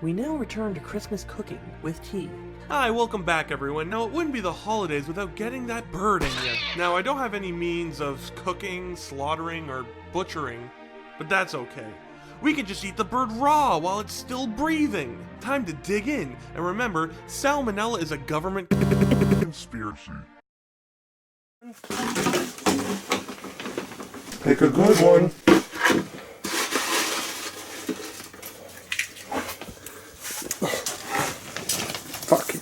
We now return to Christmas cooking with tea. Hi, welcome back everyone. Now, it wouldn't be the holidays without getting that bird in you. Now, I don't have any means of cooking, slaughtering, or butchering, but that's okay. We can just eat the bird raw while it's still breathing. Time to dig in, and remember, salmonella is a government conspiracy. Pick a good one. Fuck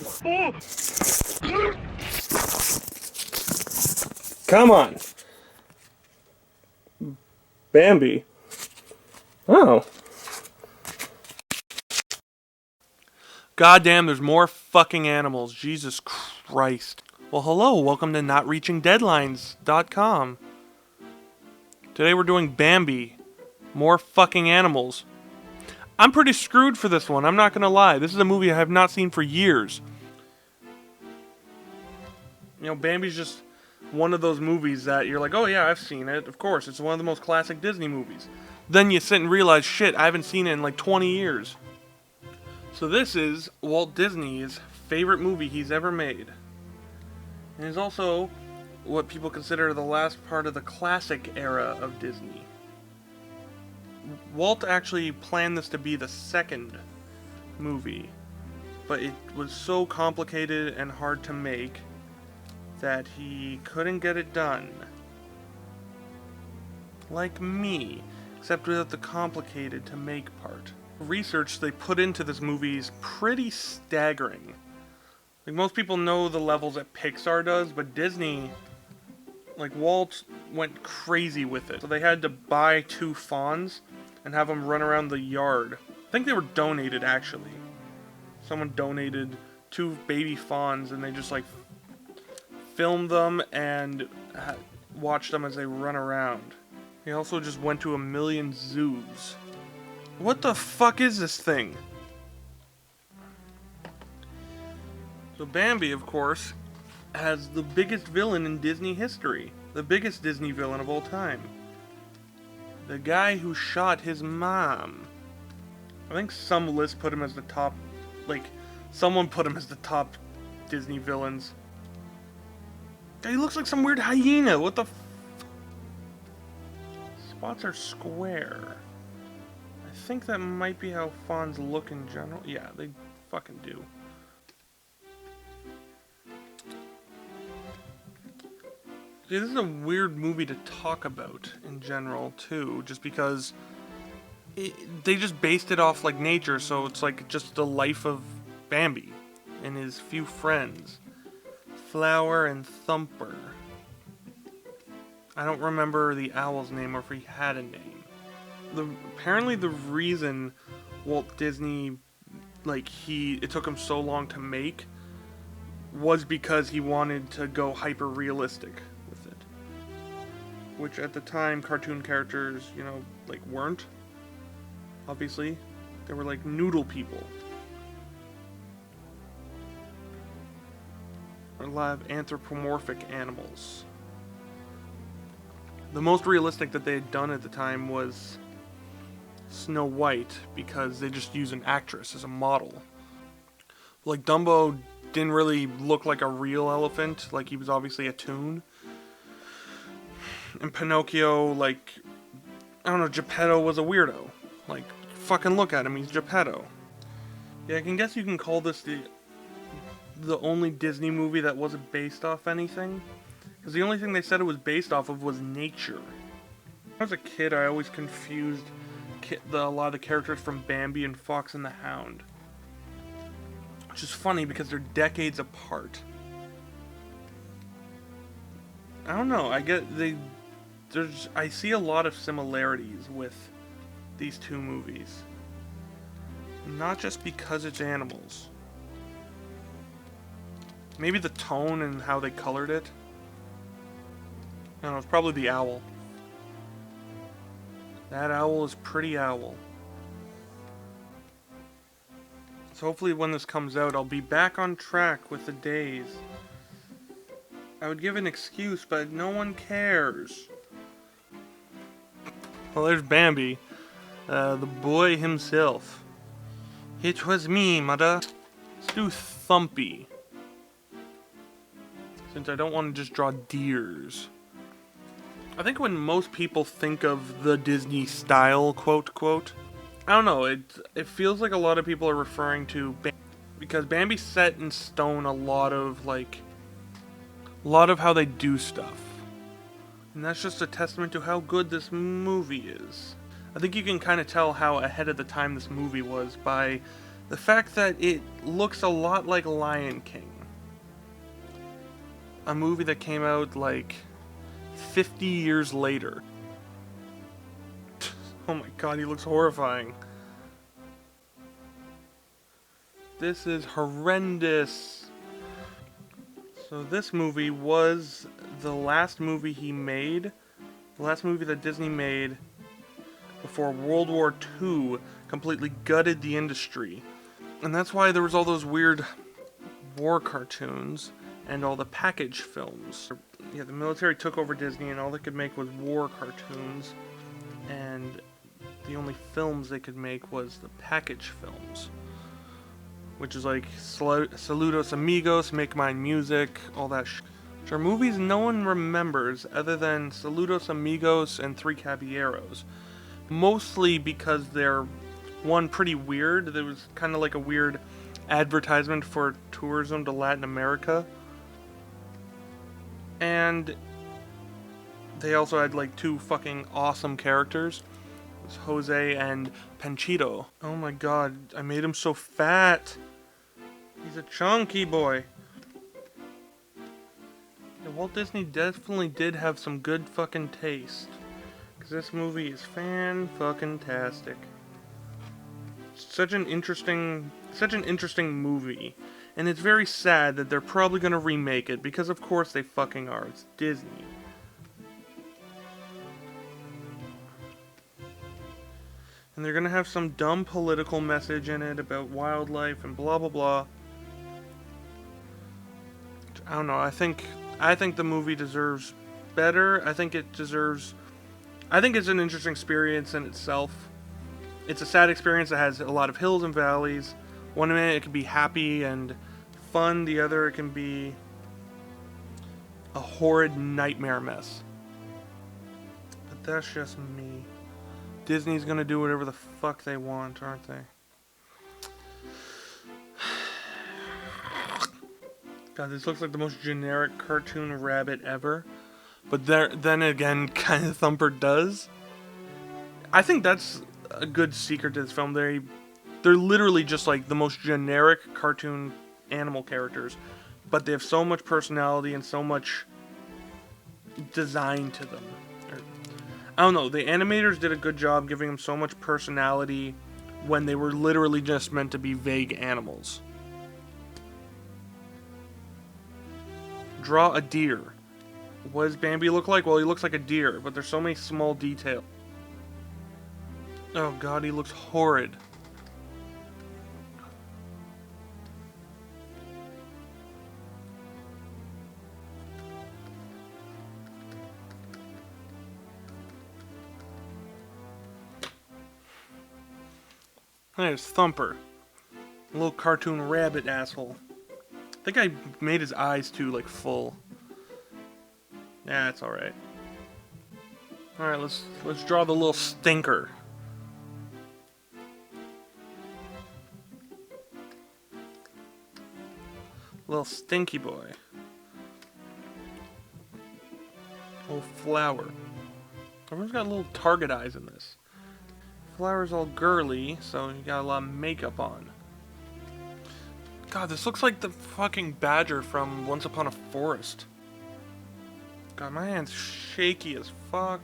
you. Come on. Bambi. Oh. Goddamn, there's more fucking animals. Jesus Christ. Well, hello, welcome to NotReachingDeadlines.com. Today we're doing Bambi. More fucking animals. I'm pretty screwed for this one, I'm not gonna lie. This is a movie I have not seen for years. You know, Bambi's just one of those movies that you're like, oh yeah, I've seen it. Of course, it's one of the most classic Disney movies. Then you sit and realize, shit, I haven't seen it in like 20 years. So this is Walt Disney's favorite movie he's ever made. And it's also what people consider the last part of the classic era of Disney. Walt actually planned this to be the second movie, but it was so complicated and hard to make that he couldn't get it done. Like me, except without the complicated to make part. The research they put into this movie is pretty staggering. Like, most people know the levels that Pixar does, but Disney, like, Walt went crazy with it. So they had to buy 2 fawns and have them run around the yard. I think they were donated, actually. Someone donated 2 baby fawns and they just, like, filmed them and watched them as they run around. He also just went to 1 million zoos. What the fuck is this thing? So Bambi, of course, has the biggest villain in Disney history. The biggest Disney villain of all time. The guy who shot his mom. I think some list put him as the top, like, someone put him as the top Disney villains. He looks like some weird hyena. What the spots are square. I think that might be how fawns look in general. Yeah, they fucking do. See, this is a weird movie to talk about in general, too, just because they just based it off, like, nature, so it's, like, just the life of Bambi and his few friends. Flower and Thumper. I don't remember the owl's name or if he had a name. Apparently the reason Walt Disney, like, it took him so long to make was because he wanted to go hyper-realistic with it. Which at the time, cartoon characters, you know, like, weren't. Obviously. They were like noodle people. Or live anthropomorphic animals. The most realistic that they had done at the time was Snow White, because they just used an actress as a model. Like, Dumbo didn't really look like a real elephant, like he was obviously a toon. And Pinocchio, like, I don't know, Geppetto was a weirdo. Like, fucking look at him, he's Geppetto. Yeah, I can guess you can call this the only Disney movie that wasn't based off anything. Because the only thing they said it was based off of was nature. When I was a kid, I always confused a lot of the characters from Bambi and Fox and the Hound. Which is funny because they're decades apart. I don't know, I see a lot of similarities with these two movies. Not just because it's animals. Maybe the tone and how they colored it. I don't know, it's probably the owl. That owl is pretty owl. So hopefully when this comes out, I'll be back on track with the days. I would give an excuse, but no one cares. Well, there's Bambi, the boy himself. It was me, mother. Let's do Thumpy. Since I don't want to just draw deers. I think when most people think of the Disney style, quote, quote, I don't know, it feels like a lot of people are referring to because Bambi set in stone a lot of how they do stuff. And that's just a testament to how good this movie is. I think you can kind of tell how ahead of the time this movie was by the fact that it looks a lot like Lion King. A movie that came out like 50 years later. Oh my god, he looks horrifying. This is horrendous. So this movie was the last movie he made, the last movie that Disney made before World War II completely gutted the industry. And that's why there was all those weird war cartoons and all the package films. Yeah, the military took over Disney and all they could make was war cartoons, and the only films they could make was the package films, which is like Saludos Amigos, Make Mine Music, all that shit. Which are movies no one remembers other than Saludos Amigos and Three Caballeros. Mostly because they're, one, pretty weird. There was kind of like a weird advertisement for tourism to Latin America. And they also had like two fucking awesome characters. It was Jose and Panchito. Oh my god, I made him so fat. He's a chunky boy. Yeah, Walt Disney definitely did have some good fucking taste. Because this movie is fan-fucking-tastic. Such an interesting movie. And it's very sad that they're probably gonna remake it, because of course they fucking are. It's Disney. And they're gonna have some dumb political message in it about wildlife and blah blah blah. I don't know, I think the movie deserves better. I think it's an interesting experience in itself. It's a sad experience that has a lot of hills and valleys. One minute it can be happy and fun, the other it can be a horrid nightmare mess. But that's just me. Disney's gonna do whatever the fuck they want, aren't they? God, this looks like the most generic cartoon rabbit ever. But then again, kind of Thumper does. I think that's a good secret to this film. They're literally just like the most generic cartoon animal characters, but they have so much personality and so much design to them. I don't know, the animators did a good job giving them so much personality when they were literally just meant to be vague animals. Draw a deer. What does Bambi look like? Well, he looks like a deer, but there's so many small details. Oh god, he looks horrid. There's Thumper. A little cartoon rabbit asshole. I think I made his eyes too, like, full. Yeah, it's alright. Alright, let's draw the little stinker. Little stinky boy. Little flower. Everyone's got little target eyes in this. Flower's all girly, so you got a lot of makeup on. God, this looks like the fucking badger from Once Upon a Forest. God, my hand's shaky as fuck.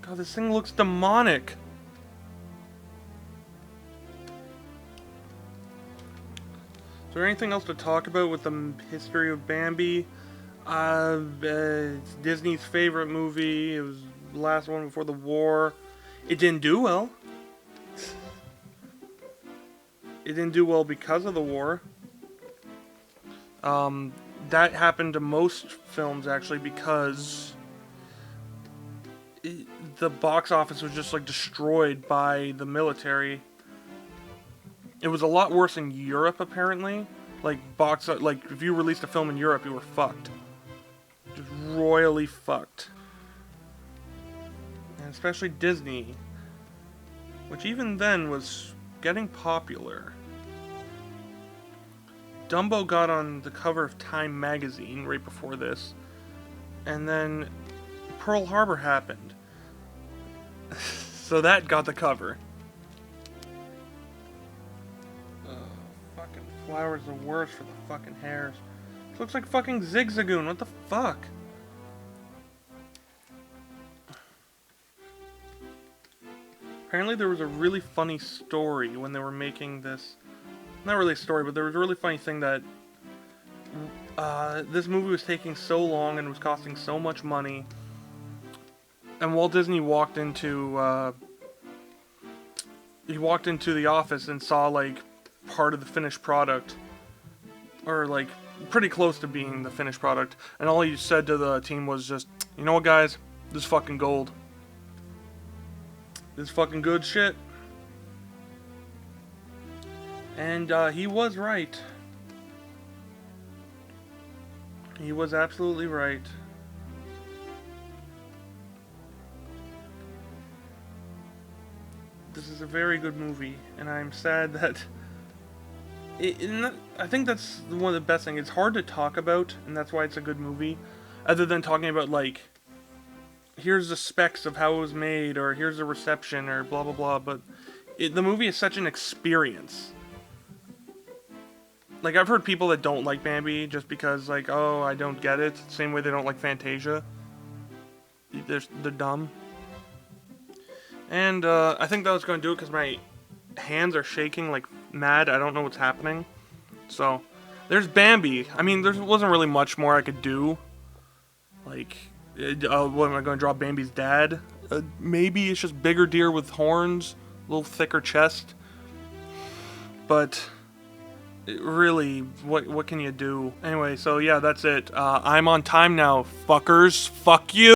God, this thing looks demonic. Is there anything else to talk about with the history of Bambi? It's Disney's favorite movie. It was the last one before the war. It didn't do well. It didn't do well because of the war. That happened to most films, actually, because the box office was just like destroyed by the military. It was a lot worse in Europe, apparently. Like if you released a film in Europe, you were fucked. Just royally fucked. And especially Disney, which even then was getting popular. Dumbo got on the cover of Time magazine right before this, and then Pearl Harbor happened. So that got the cover. Fucking flowers the worst for the fucking hairs. It looks like fucking Zigzagoon, what the fuck? Apparently there was a really funny story when they were making this. Not really a story, but there was a really funny thing that this movie was taking so long and was costing so much money. And Walt Disney walked into the office and saw like part of the finished product, or like pretty close to being the finished product. And all he said to the team was just, "You know what, guys? This is fucking gold. This is fucking good shit." And he was right. He was absolutely right. This is a very good movie, and I'm sad that I think that's one of the best things. It's hard to talk about, and that's why it's a good movie. Other than talking about, like, here's the specs of how it was made, or here's the reception, or blah blah blah. But the movie is such an experience. Like, I've heard people that don't like Bambi just because, like, oh, I don't get it. Same way they don't like Fantasia. They're dumb. And I think that was going to do it because my hands are shaking like mad. I don't know what's happening. So, there's Bambi. I mean, there wasn't really much more I could do. Like, what am I going to draw Bambi's dad? Maybe it's just bigger deer with horns, a little thicker chest. But really, what can you do? Anyway, so yeah, that's it. I'm on time now, fuckers. Fuck you.